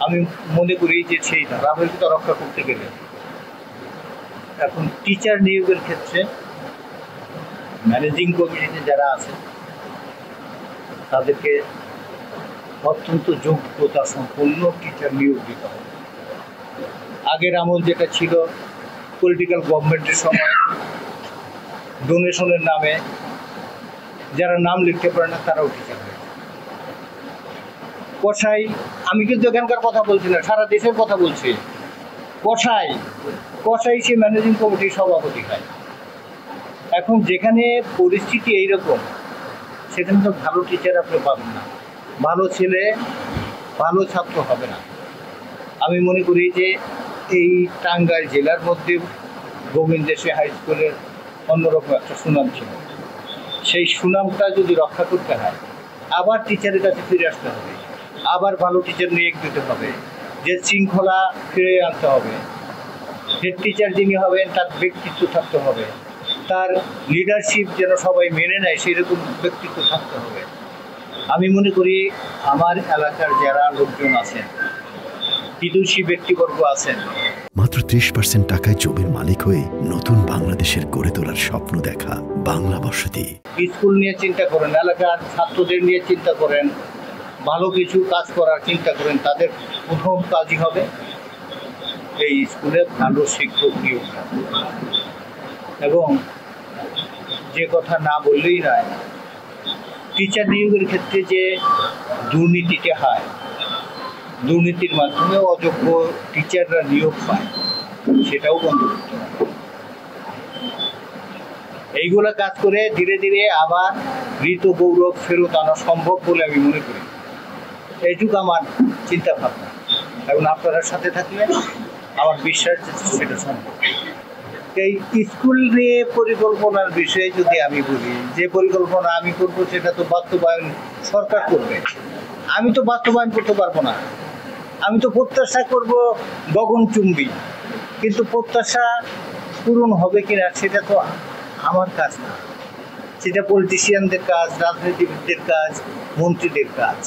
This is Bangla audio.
আমি মনে করি যে সেই ধারাবাহিকতা রক্ষা করতে গেলে এখন টিচার নিয়োগের ক্ষেত্রে ম্যানেজিং কমিটিতে যারা আছে তাদেরকে অত্যন্ত যোগ্যতা সম্পন্ন টিচার নিয়োগ দিতে হবে। আগের আমল যেটা ছিল পলিটিক্যাল গভর্নমেন্টের সময় ডোনেশনের নামে যারা নাম লিখতে পারে না তারাও টিচার হয়েছে। কসাই, আমি কিন্তু এখানকার কথা বলছি না, সারা দেশের কথা বলছি। কসাই সে ম্যানেজিং কমিটির সভাপতি হয়। এখন যেখানে পরিস্থিতি এইরকম সেখানে তো ভালো টিচার আপনি পাবেন না, ভালো ছেলে ভালো ছাত্র হবে না। আমি মনে করি যে এই টাঙ্গাইল জেলার মধ্যে গোবিন্দেশী হাই স্কুলের অন্যরকম একটা সুনাম ছিল, সেই সুনামটা যদি রক্ষা করতে হয় আবার টিচারের কাছে ফিরে আসতে হবে, আবার ভালো টিচার নিয়োগ দিতে হবে, যে শৃঙ্খলা ফিরে আনতে হবে। হেড টিচার যিনি হবেন তার ব্যক্তিত্ব থাকতে হবে, তার লিডারশিপ যেন সবাই মেনে নেয় সেরকম ব্যক্তিত্ব থাকতে হবে। আমি মনে করি আমার এলাকার যারা লোকজন আছেন, বিদুষী ব্যক্তিবর্গ আছেন, মাত্র 30% টাকায় জমির মালিক হয়ে নতুন বাংলাদেশের গড়ে তোলার স্বপ্ন দেখা বাংলা বসতি। স্কুল নিয়ে চিন্তা করেন, এলাকার ছাত্রদের নিয়ে চিন্তা করেন, ভালো কিছু কাজ করার চিন্তা করেন, তাদের প্রথম কাজই হবে এই স্কুলে ভালো শিক্ষক নিয়োগ। এবং যে কথা না বললেই নয়, টিচার নিয়োগের ক্ষেত্রে যে দুর্নীতিটা হয়, দুর্নীতির মাধ্যমে অযোগ্য টিচাররা নিয়োগ পায়, সেটাও বন্ধ করতে হবে। এইগুলো কাজ করে ধীরে ধীরে আবার ঋত গৌরব ফেরত আনা সম্ভব বলে আমি মনে করি। এইটুকু আমার চিন্তা ভাবনা, এবং আপনারা সাথে থাকলে আমার বিশ্বাস সেটা সম্ভব। এই স্কুল নিয়ে পরিকল্পনার বিষয়ে যদি আমি বলি, যে পরিকল্পনা আমি করবো সেটা তো বাস্তবায়ন সরকার করবে, আমি তো বাস্তবায়ন করতে পারবো না। আমি তো প্রত্যাশা করব গগনচুম্বী, কিন্তু প্রত্যাশা পূরণ হবে কিনা সেটা তো আমার কাজ না, সেটা পলিটিশিয়ানদের কাজ, রাজনীতিবিদদের কাজ, মন্ত্রীদের কাজ।